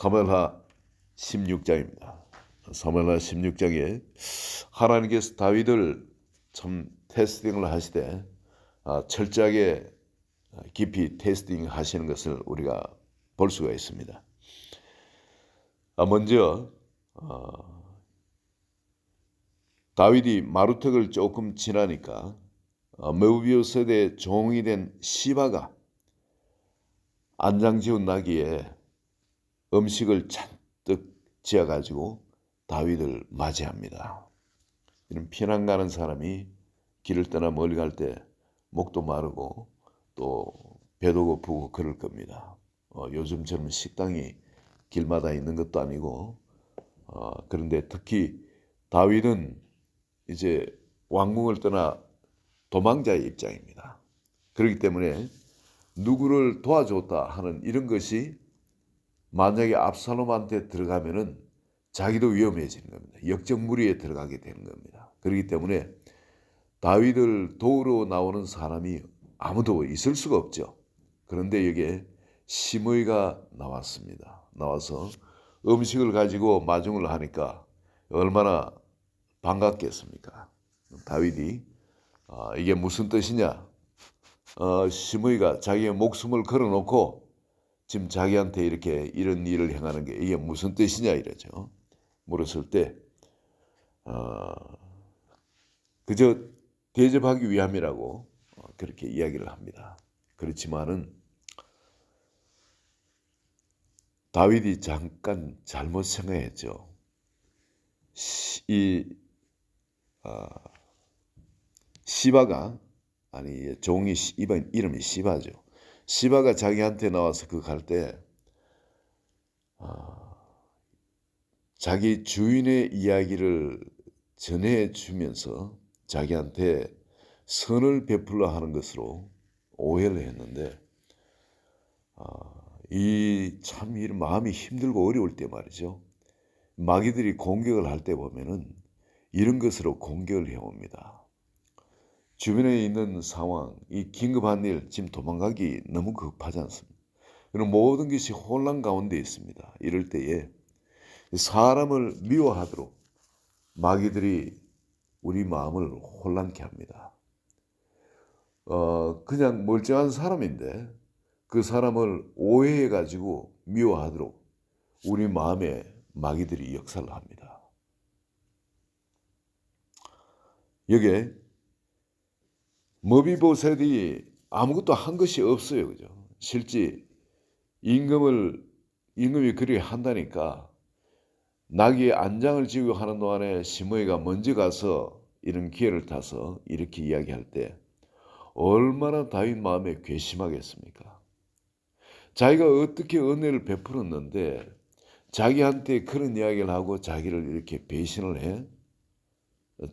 사무엘하 16장입니다. 사무엘하 16장에 하나님께서 다윗을 참 테스팅을 하시되 철저하게 깊이 테스팅 하시는 것을 우리가 볼 수가 있습니다. 먼저 다윗이 마루턱을 조금 지나니까 메우비오셋의 종이 된 시바가 안장지운 나귀에 음식을 잔뜩 지어가지고 다윗을 맞이합니다. 이런 피난 가는 사람이 길을 떠나 멀리 갈 때 목도 마르고 또 배도 고프고 그럴 겁니다. 요즘처럼 식당이 길마다 있는 것도 아니고 그런데 특히 다윗은 이제 왕궁을 떠나 도망자의 입장입니다. 그렇기 때문에 누구를 도와줬다 하는 이런 것이 만약에 압살롬한테 들어가면은 자기도 위험해지는 겁니다. 역적무리에 들어가게 되는 겁니다. 그렇기 때문에 다윗을 도우러 나오는 사람이 아무도 있을 수가 없죠. 그런데 여기에 시므이가 나왔습니다. 나와서 음식을 가지고 마중을 하니까 얼마나 반갑겠습니까? 다윗이 이게 무슨 뜻이냐? 시므이가 자기의 목숨을 걸어놓고 지금 자기한테 이렇게 이런 일을 행하는 게 이게 무슨 뜻이냐 이러죠. 물었을 때 그저 대접하기 위함이라고 그렇게 이야기를 합니다. 그렇지만은 다윗이 잠깐 잘못 생각했죠. 시바가 아니 종이 이름이 시바죠. 시바가 자기한테 나와서 그 갈 때 자기 주인의 이야기를 전해주면서 자기한테 선을 베풀려 하는 것으로 오해를 했는데 이 참 이런 마음이 힘들고 어려울 때 말이죠. 마귀들이 공격을 할 때 보면은 이런 것으로 공격을 해옵니다. 주변에 있는 상황, 이 긴급한 일, 지금 도망가기 너무 급하지 않습니까? 그런 모든 것이 혼란 가운데 있습니다. 이럴 때에 사람을 미워하도록 마귀들이 우리 마음을 혼란케 합니다. 그냥 멀쩡한 사람인데 그 사람을 오해해가지고 미워하도록 우리 마음에 마귀들이 역사를 합니다. 여기에 머비보셋이 아무것도 한 것이 없어요. 그죠? 실제 임금이 그리 한다니까 나귀의 안장을 지고 하는 동안에 시므이가 먼저 가서 이런 기회를 타서 이렇게 이야기할 때 얼마나 다윗 마음에 괘씸하겠습니까? 자기가 어떻게 은혜를 베풀었는데 자기한테 그런 이야기를 하고 자기를 이렇게 배신을 해?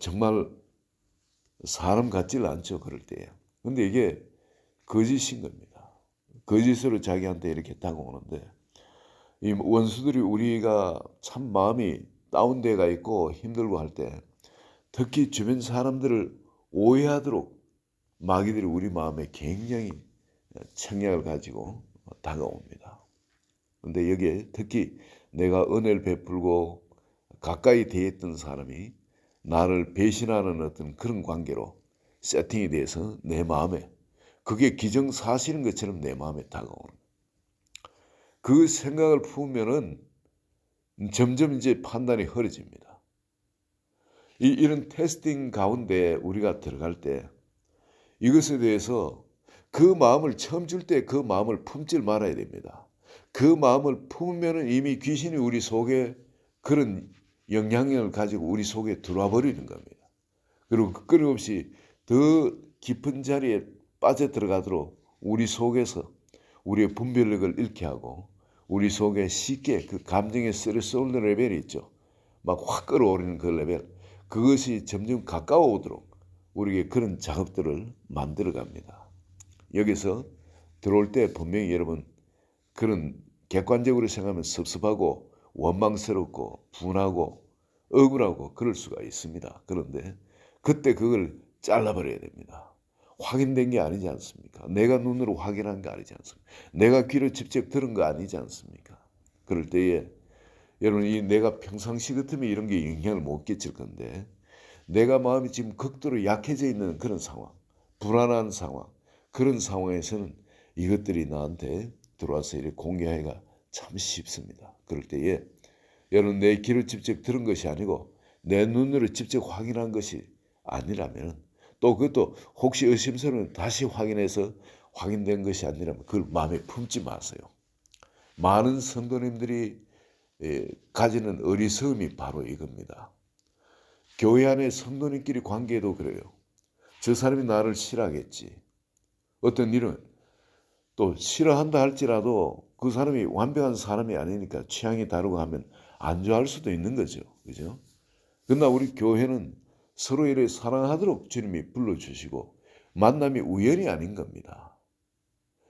정말 사람 같지를 않죠. 그럴 때에. 근데 이게 거짓인 겁니다. 거짓으로 자기한테 이렇게 다가오는데 이 원수들이 우리가 참 마음이 다운돼가 있고 힘들고 할 때 특히 주변 사람들을 오해하도록 마귀들이 우리 마음에 굉장히 청량을 가지고 다가옵니다. 그런데 여기에 특히 내가 은혜를 베풀고 가까이 대했던 사람이 나를 배신하는 어떤 그런 관계로 세팅이 돼서 내 마음에 그게 기정사실인 것처럼 내 마음에 다가오는 그 생각을 품으면은 점점 이제 판단이 흐려집니다. 이런 테스팅 가운데 우리가 들어갈 때 이것에 대해서 그 마음을 처음 줄 때 그 마음을 품질 말아야 됩니다. 그 마음을 품으면 이미 귀신이 우리 속에 그런 영향력을 가지고 우리 속에 들어와 버리는 겁니다. 그리고 끊임없이 더 깊은 자리에 빠져 들어가도록 우리 속에서 우리의 분별력을 잃게 하고 우리 속에 쉽게 그 감정의 스트레스 오는 레벨이 있죠. 막 확 끌어오르는 그 레벨. 그것이 점점 가까워 오도록 우리에게 그런 작업들을 만들어 갑니다. 여기서 들어올 때 분명히 여러분 그런 객관적으로 생각하면 섭섭하고 원망스럽고 분하고 억울하고 그럴 수가 있습니다. 그런데 그때 그걸 잘라버려야 됩니다. 확인된 게 아니지 않습니까? 내가 눈으로 확인한 게 아니지 않습니까? 내가 귀로 직접 들은 거 아니지 않습니까? 그럴 때에 여러분 이 내가 평상시 같으면 이런 게 영향을 못 끼칠 건데 내가 마음이 지금 극도로 약해져 있는 그런 상황, 불안한 상황, 그런 상황에서는 이것들이 나한테 들어와서 이렇게 공개하기가 참 쉽습니다. 그럴 때에 여러분 내 귀로 직접 들은 것이 아니고 내 눈으로 직접 확인한 것이 아니라면 또 그것도 혹시 의심스러우면 다시 확인해서 확인된 것이 아니라면 그걸 마음에 품지 마세요. 많은 성도님들이 가지는 어리석음이 바로 이겁니다. 교회 안에 성도님끼리 관계도 그래요. 저 사람이 나를 싫어하겠지. 어떤 일은 또 싫어한다 할지라도 그 사람이 완벽한 사람이 아니니까 취향이 다르고 하면 안 좋아할 수도 있는 거죠. 그죠? 그러나 우리 교회는 서로 이렇게 사랑하도록 주님이 불러주시고 만남이 우연이 아닌 겁니다.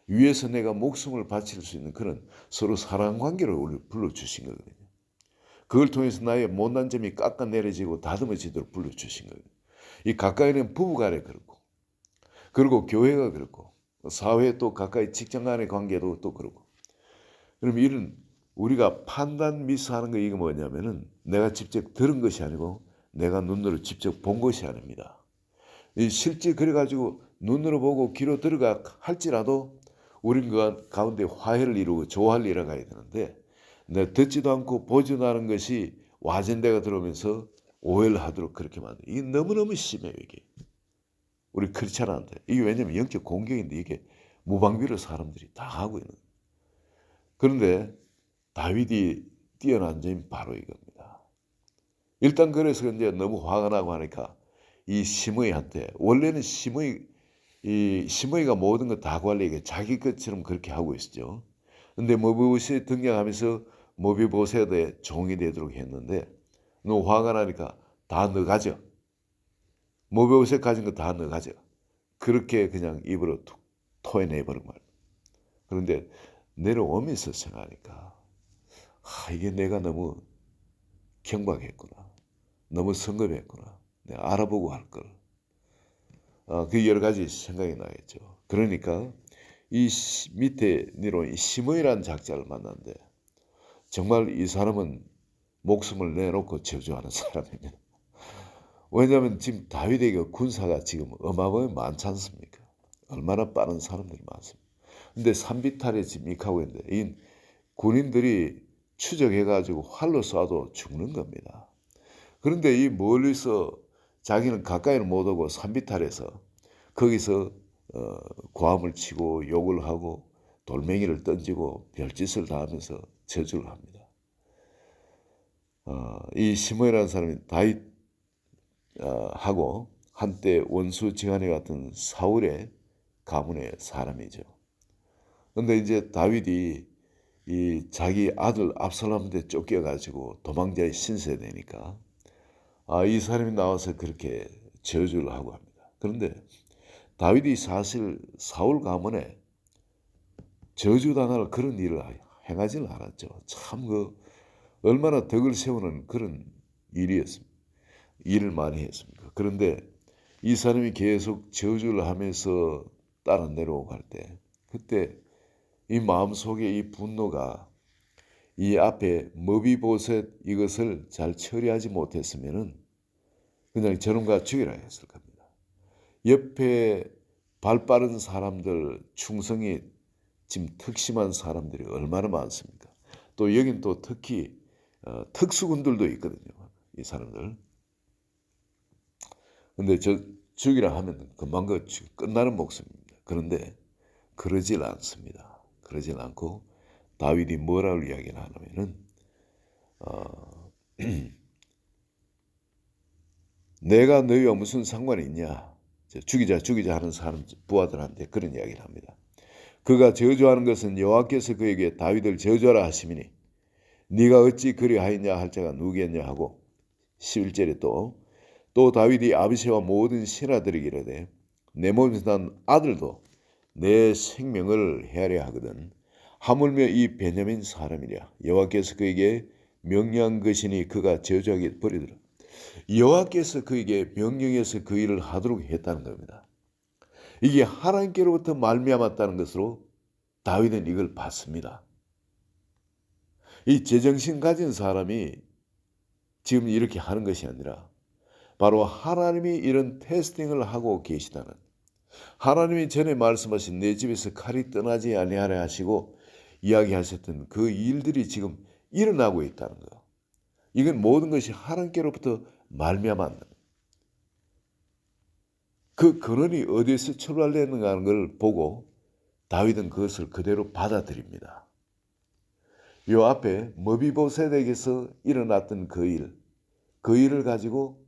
위에서 내가 목숨을 바칠 수 있는 그런 서로 사랑 관계를 우리 불러주신 거거든요. 그걸 통해서 나의 못난 점이 깎아내려지고 다듬어지도록 불러주신 거예요. 이 가까이 있는 부부간에 그렇고 그리고 교회가 그렇고 사회 또 가까이 직장 간의 관계도 또 그렇고 그럼 이런 우리가 판단 미스하는 거 이거 뭐냐면은 내가 직접 들은 것이 아니고 내가 눈으로 직접 본 것이 아닙니다. 이 실제 그래가지고 눈으로 보고 귀로 들어가 할지라도 우린 그 가운데 화해를 이루고 조화를 이뤄가야 되는데 내 듣지도 않고 보지도 않은 것이 와전대가 들어오면서 오해를 하도록 그렇게 만들어. 이게 너무너무 심해요 이게. 우리 크리스찬한테. 이게 왜냐면 영적 공격인데 이게 무방비로 사람들이 다 하고 있는. 그런데 다윗이 뛰어난 점이 바로 이겁니다. 일단 그래서 이제 너무 화가 나고 하니까 이 시므이한테 원래는 시므이가 모든 거 다 관리하게 자기 것처럼 그렇게 하고 있었죠. 근데 머비보셋이 등장하면서 머비보셋의 종이 되도록 했는데 너무 화가 나니까 다 너 가져. 머비보셋 가진 거 다 너 가져. 그렇게 그냥 입으로 툭 토해내버린 거예요. 그런데 내려오면서 생각하니까 이게 내가 너무 경박했구나. 너무 성급했구나. 내가 알아보고 할 걸. 그 여러 가지 생각이 나겠죠. 그러니까 이 밑에 니로 시므이라는 작자를 만났는데 정말 이 사람은 목숨을 내놓고 저주하는 사람입니다. 왜냐하면 지금 다윗에게 군사가 지금 어마어마하게 많지 않습니까? 얼마나 빠른 사람들이 많습니다. 근데 산비탈에 지금 익하고 있는데 이 군인들이 추적해가지고 활로 쏴도 죽는 겁니다. 그런데 이 멀리서 자기는 가까이는 못 오고 산비탈에서 거기서 고함을 치고 욕을 하고 돌멩이를 던지고 별짓을 다 하면서 저주를 합니다. 이 시므이라는 사람이 다윗하고 한때 원수 지간에 같은 사울의 가문의 사람이죠. 그런데 이제 다윗이 이 자기 아들 압살롬한테 쫓겨가지고 도망자의 신세가 되니까 이 사람이 나와서 그렇게 저주를 하고 합니다. 그런데 다윗이 사실 사울 가문에 저주당할 그런 일을 행하지는 않았죠. 참 얼마나 덕을 세우는 그런 일이었습니다. 일을 많이 했습니다. 그런데 이 사람이 계속 저주를 하면서 따라 내려오고 할 때 그때 이 마음속에 이 분노가 이 앞에 머비보셋 이것을 잘 처리하지 못했으면은 그냥 저놈과 죽이라 했을 겁니다. 옆에 발 빠른 사람들, 충성이 지금 특심한 사람들이 얼마나 많습니까? 또 여긴 또 특히 특수군들도 있거든요. 이 사람들. 근데 죽이라 하면 금방 끝나는 목숨입니다. 그런데 그러질 않습니다. 그러질 않고 다윗이 뭐라고 이야기를 하냐면은 내가 너희와 무슨 상관이 있냐? 죽이자 하는 사람 부하들한테 그런 이야기를 합니다. 그가 저주하는 것은 여호와께서 그에게 다윗을 저주하라 하심이니 네가 어찌 그리하였냐 할 자가 누구겠냐 하고 11절에 또 다윗이 아비새와 모든 신하들에게 이르되 내 몸에서 난 아들도 내 생명을 헤아려 하거든 하물며 이 베냐민 사람이랴 여호와께서 그에게 명령한 것이니 그가 저주하게 버리더라. 여호와께서 그에게 명령해서 그 일을 하도록 했다는 겁니다. 이게 하나님께로부터 말미암았다는 것으로 다윗은 이걸 봤습니다. 이 제정신 가진 사람이 지금 이렇게 하는 것이 아니라 바로 하나님이 이런 테스팅을 하고 계시다는, 하나님이 전에 말씀하신 내 집에서 칼이 떠나지 아니하려 하시고 이야기하셨던 그 일들이 지금 일어나고 있다는 거. 이건 모든 것이 하나님께로부터 말미암았는 그 근원이 어디에서 출발되는가 하는 걸 보고 다윗은 그것을 그대로 받아들입니다. 요 앞에 머비보셋에게서 일어났던 그 일을 가지고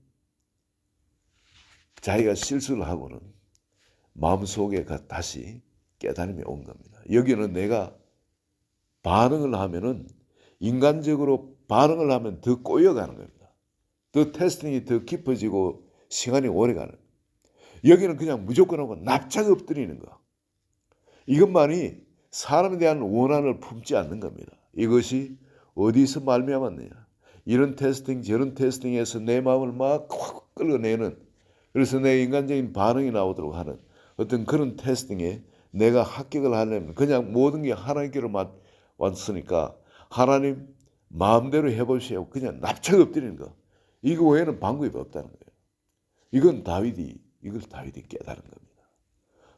자기가 실수를 하고는 마음속에 다시 깨달음이 온 겁니다. 여기는 내가 반응을 하면은 인간적으로 반응을 하면 더 꼬여가는 겁니다. 더 테스팅이 더 깊어지고 시간이 오래가는 겁니다. 여기는 그냥 무조건 하고 납작 엎드리는 거. 이것만이 사람에 대한 원한을 품지 않는 겁니다. 이것이 어디서 말미암았느냐. 이런 테스팅 저런 테스팅에서 내 마음을 막 확 끌어내는, 그래서 내 인간적인 반응이 나오도록 하는 어떤 그런 테스팅에 내가 합격을 하려면 그냥 모든 게 하나님께로 왔으니까 하나님 마음대로 해보시오. 그냥 납작 엎드리는 거. 이거 외에는 방법이 없다는 거예요. 이걸 다윗이 깨달은 겁니다.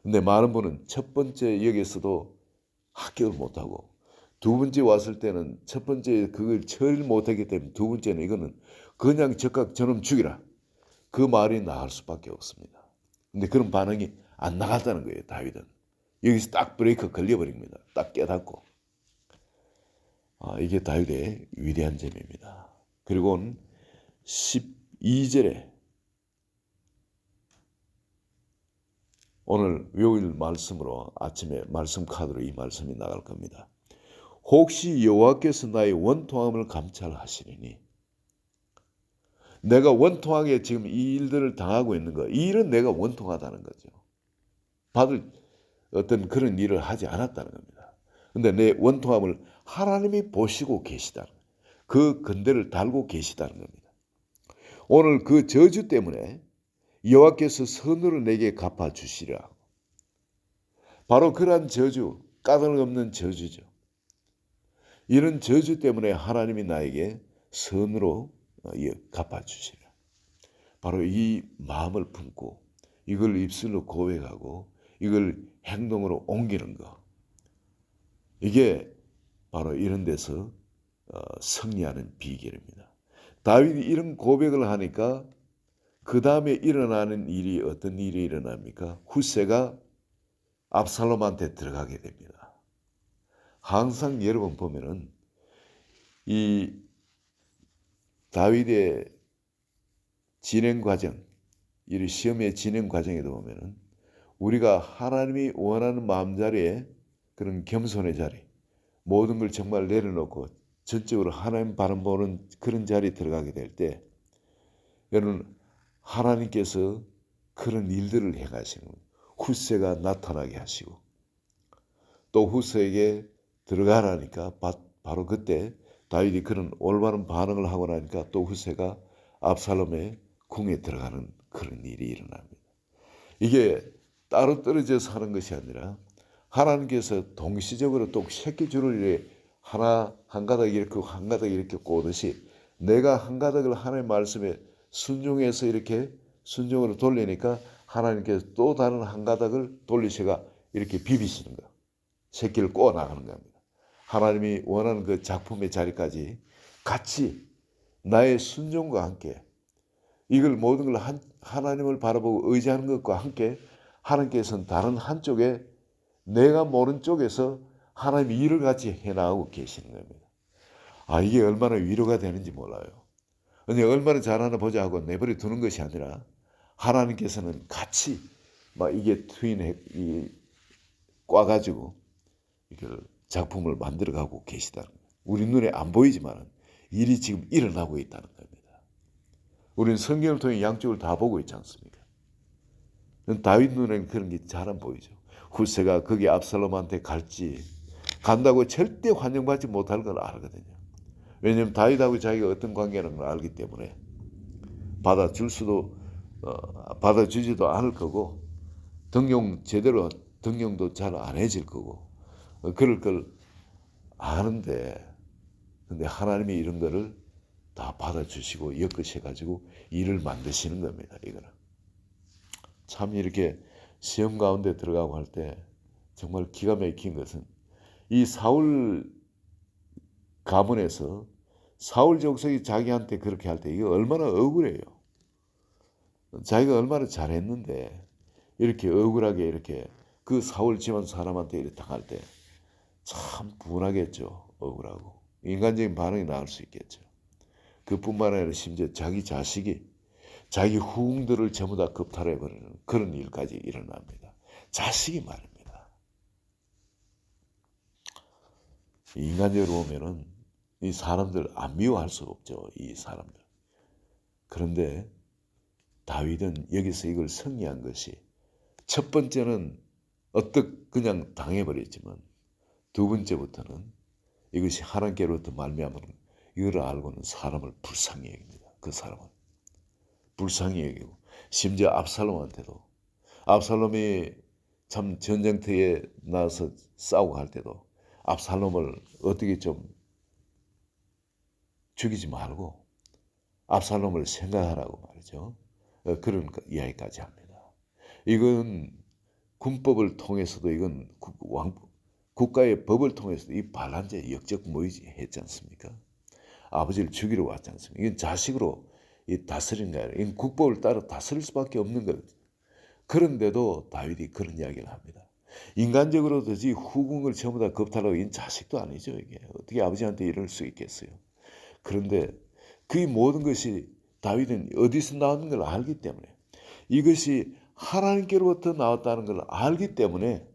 근데 많은 분은 첫 번째 여기서도 합격을 못하고 두 번째 왔을 때는 첫 번째 그걸 처리를 못하기 때문에 두 번째는 이거는 그냥 즉각 저놈 죽이라. 그 말이 나을 수밖에 없습니다. 근데 그런 반응이 안 나갔다는 거예요. 다윗은. 여기서 딱 브레이크 걸려버립니다. 딱 깨닫고. 이게 다윗의 위대한 점입니다. 그리고는 12절에 오늘 요일 말씀으로 아침에 말씀 카드로 이 말씀이 나갈 겁니다. 혹시 여호와께서 나의 원통함을 감찰하시리니, 내가 원통하게 지금 이 일들을 당하고 있는 거, 이 일은 내가 원통하다는 거죠. 받을 어떤 그런 일을 하지 않았다는 겁니다. 근데 내 원통함을 하나님이 보시고 계시다는 거예요. 그 근대를 달고 계시다는 겁니다. 오늘 그 저주 때문에 여호와께서 선으로 내게 갚아주시라. 바로 그러한 저주, 까닭없는 저주죠. 이런 저주 때문에 하나님이 나에게 선으로 갚아주시라. 바로 이 마음을 품고 이걸 입술로 고백하고 이걸 행동으로 옮기는 것. 이게 바로 이런 데서 승리하는 비결입니다. 다윗이 이런 고백을 하니까 그 다음에 일어나는 일이 어떤 일이 일어납니까? 후세가 압살롬한테 들어가게 됩니다. 항상 여러분 보면은 이 다윗의 진행 과정, 이 시험의 진행 과정에도 보면은 우리가 하나님이 원하는 마음자리에 그런 겸손의 자리, 모든 걸 정말 내려놓고 전적으로 하나님 바람 보는 그런 자리에 들어가게 될 때 여러분 하나님께서 그런 일들을 행하시는 거예요. 후세가 나타나게 하시고 또 후세에게 들어가라니까 바로 그때 다윗이 그런 올바른 반응을 하고 나니까 또 후세가 압살롬의 궁에 들어가는 그런 일이 일어납니다. 이게 따로 떨어져서 하는 것이 아니라 하나님께서 동시적으로 또 새끼줄을 하나 한 가닥 이렇게 한 가닥 이렇게 꼬듯이 내가 한 가닥을 하나님의 말씀에 순종해서 이렇게 순종으로 돌리니까 하나님께서 또 다른 한 가닥을 돌리셔가 이렇게 비비시는 거예요. 새끼를 꼬아 나가는 겁니다. 하나님이 원하는 그 작품의 자리까지 같이 나의 순종과 함께 이걸 모든 걸 하나님을 바라보고 의지하는 것과 함께 하나님께서는 다른 한쪽에 내가 모르는 쪽에서 하나님이 일을 같이 해나가고 계시는 겁니다. 이게 얼마나 위로가 되는지 몰라요. 근데 얼마나 잘하나 보자 하고 내버려 두는 것이 아니라 하나님께서는 같이 막 이게 꽈가지고 이걸 작품을 만들어가고 계시다는 거예요. 우리 눈에 안 보이지만 일이 지금 일어나고 있다는 겁니다. 우리는 성경을 통해 양쪽을 다 보고 있지 않습니까? 다윗 눈에는 그런 게 잘 안 보이죠. 후세가 거기 압살롬한테 간다고 절대 환영받지 못할 걸 알거든요. 왜냐하면 다윗하고 자기가 어떤 관계라는 걸 알기 때문에 받아주지도 않을 거고 제대로 등용도 잘 안 해질 거고 그럴 걸 아는데 근데 하나님이 이런 거를 다 받아주시고 엮으셔가지고 일을 만드시는 겁니다. 이거는 참 이렇게 시험 가운데 들어가고 할 때 정말 기가 막힌 것은 이 사울 가문에서 사울 족속이 자기한테 그렇게 할 때 이게 얼마나 억울해요. 자기가 얼마나 잘했는데 이렇게 억울하게 이렇게 그 사울 집안 사람한테 이렇게 당할 때 참 분하겠죠. 억울하고 인간적인 반응이 나올 수 있겠죠. 그뿐만 아니라 심지어 자기 자식이 자기 후궁들을 전부 다 겁탈해버리는 그런 일까지 일어납니다. 자식이 말입니다. 인간적으로 보면은 이 사람들 안 미워할 수 없죠. 이 사람들. 그런데 다윗은 여기서 이걸 승리한 것이 첫 번째는 그냥 당해버렸지만 두 번째부터는 이것이 하나님께로부터 말미암은 이걸 알고는 사람을 불쌍히 여깁니다. 그 사람은 불쌍히 여기고 심지어 압살롬이 참 전쟁터에 나와서 싸우고 할 때도 압살롬을 어떻게 좀 죽이지 말고 압살롬을 생각하라고 말이죠. 그런 이야기까지 합니다. 이건 군법을 통해서도 이건 국가의 법을 통해서도 이 반란죄 역적 모의지 했지 않습니까? 아버지를 죽이러 왔지 않습니까? 이건 자식으로 다스리는 게 아니라 이건 국법을 따라 다스릴 수밖에 없는 거거든요. 그런데도 다윗이 그런 이야기를 합니다. 인간적으로도 이 후궁을 전부 다 겁탈하고 이 자식도 아니죠. 이게 어떻게 아버지한테 이럴 수 있겠어요. 그런데 그 모든 것이 다윗은 어디서 나오는 걸 알기 때문에 이것이 하나님께로부터 나왔다는 걸 알기 때문에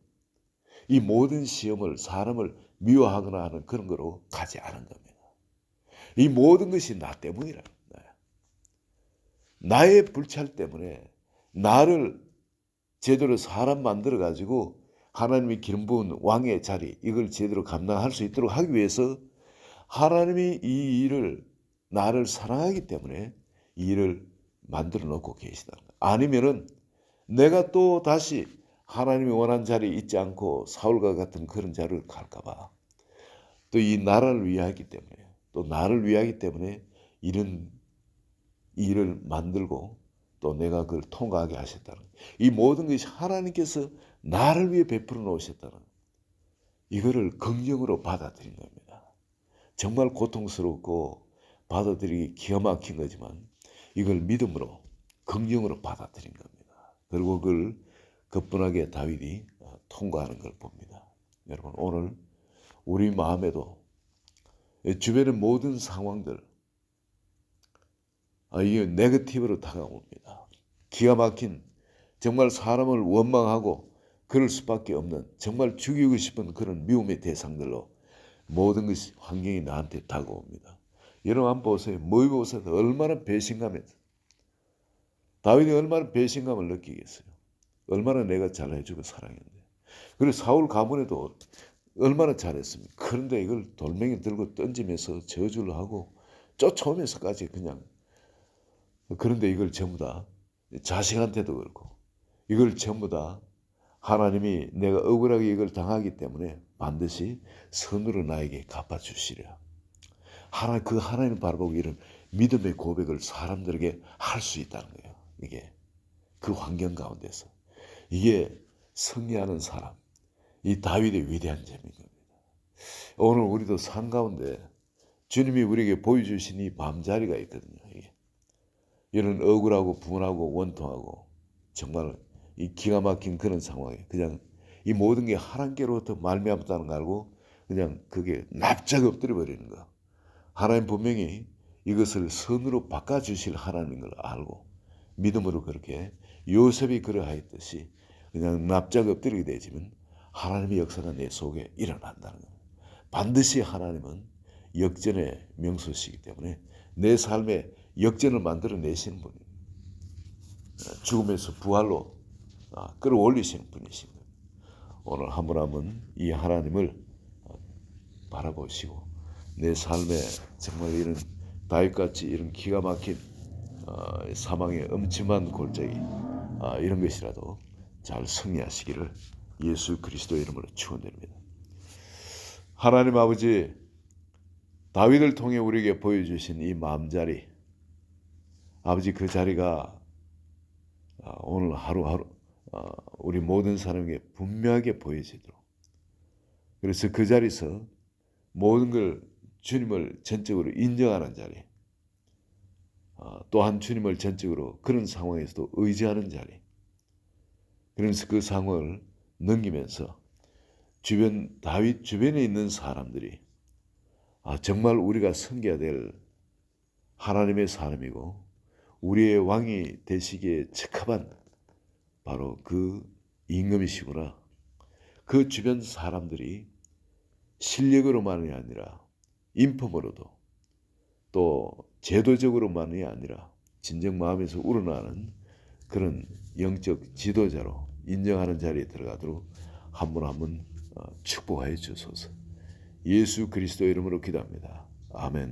이 모든 시험을 사람을 미워하거나 하는 그런 거로 가지 않은 겁니다. 이 모든 것이 나 때문이라. 나의 불찰 때문에 나를 제대로 사람 만들어 가지고 하나님이 기름 부은 왕의 자리 이걸 제대로 감당할 수 있도록 하기 위해서 하나님이 이 일을 나를 사랑하기 때문에 이 일을 만들어 놓고 계시다. 아니면은 내가 또 다시 하나님이 원한 자리에 있지 않고 사울과 같은 그런 자리를 갈까 봐. 또 이 나라를 위하기 때문에 또 나를 위하기 때문에 이런 일을 만들고 또 내가 그걸 통과하게 하셨다는 이 모든 것이 하나님께서 나를 위해 베풀어 놓으셨다는 이거를 긍정으로 받아들인 겁니다. 정말 고통스럽고 받아들이기 기가 막힌 거지만 이걸 믿음으로 긍정으로 받아들인 겁니다. 그리고 그걸 거뿐하게 다윗이 통과하는 걸 봅니다. 여러분 오늘 우리 마음에도 주변의 모든 상황들 이게 네거티브로 다가옵니다. 기가 막힌 정말 사람을 원망하고 그럴 수밖에 없는 정말 죽이고 싶은 그런 미움의 대상들로 모든 것이 환경이 나한테 다가옵니다. 여러분 한번 보세요. 모의고사에서 얼마나 배신감에서 다윗이 얼마나 배신감을 느끼겠어요. 얼마나 내가 잘해주고 사랑했는데. 그리고 사울 가문에도 얼마나 잘했습니까? 그런데 이걸 돌멩이 들고 던지면서 저주를 하고 쫓아오면서까지 그냥 그런데 이걸 전부 다 자식한테도 그렇고 이걸 전부 다 하나님이 내가 억울하게 이걸 당하기 때문에 반드시 선으로 나에게 갚아주시리라. 그 하나님 바라보고 이런 믿음의 고백을 사람들에게 할 수 있다는 거예요. 이게 그 환경 가운데서 이게 승리하는 사람 이 다윗의 위대한 점인 겁니다. 오늘 우리도 삶 가운데 주님이 우리에게 보여주신 이 밤자리가 있거든요. 이런 억울하고 분하고 원통하고 정말 이 기가 막힌 그런 상황에 그냥 이 모든 게 하나님께로부터 말미암았다는 거 알고 그냥 그게 납작 엎드려 버리는 거. 하나님 분명히 이것을 선으로 바꿔주실 하나님인 걸 알고 믿음으로 그렇게 요셉이 그러하였듯이 그냥 납작 엎드리게 되지만 하나님의 역사가 내 속에 일어난다는 겁니다. 반드시 하나님은 역전의 명수시기 때문에 내 삶에 역전을 만들어내시는 분입니다. 죽음에서 부활로 끌어올리시는 분이십니다. 오늘 한 분 한 분 이 하나님을 바라보시고 내 삶에 정말 이런 다윗같이 이런 기가 막힌 사망의 엄침한 골짜기 이런 것이라도 잘 승리하시기를 예수 그리스도의 이름으로 축원드립니다. 하나님 아버지 다윗을 통해 우리에게 보여주신 이 마음자리, 아버지 그 자리가 오늘 하루하루 우리 모든 사람에게 분명하게 보여지도록, 그래서 그 자리에서 모든 걸 주님을 전적으로 인정하는 자리, 또한 주님을 전적으로 그런 상황에서도 의지하는 자리, 그러면서 그 상황을 넘기면서 다윗 주변에 있는 사람들이 정말 우리가 섬겨야 될 하나님의 사람이고 우리의 왕이 되시기에 적합한 바로 그 임금이시구나. 그 주변 사람들이 실력으로만이 아니라 인품으로도 또 제도적으로만이 아니라 진정 마음에서 우러나는 그런 영적 지도자로 인정하는 자리에 들어가도록 한 분 한 분 축복하여 주소서. 예수 그리스도 이름으로 기도합니다. 아멘.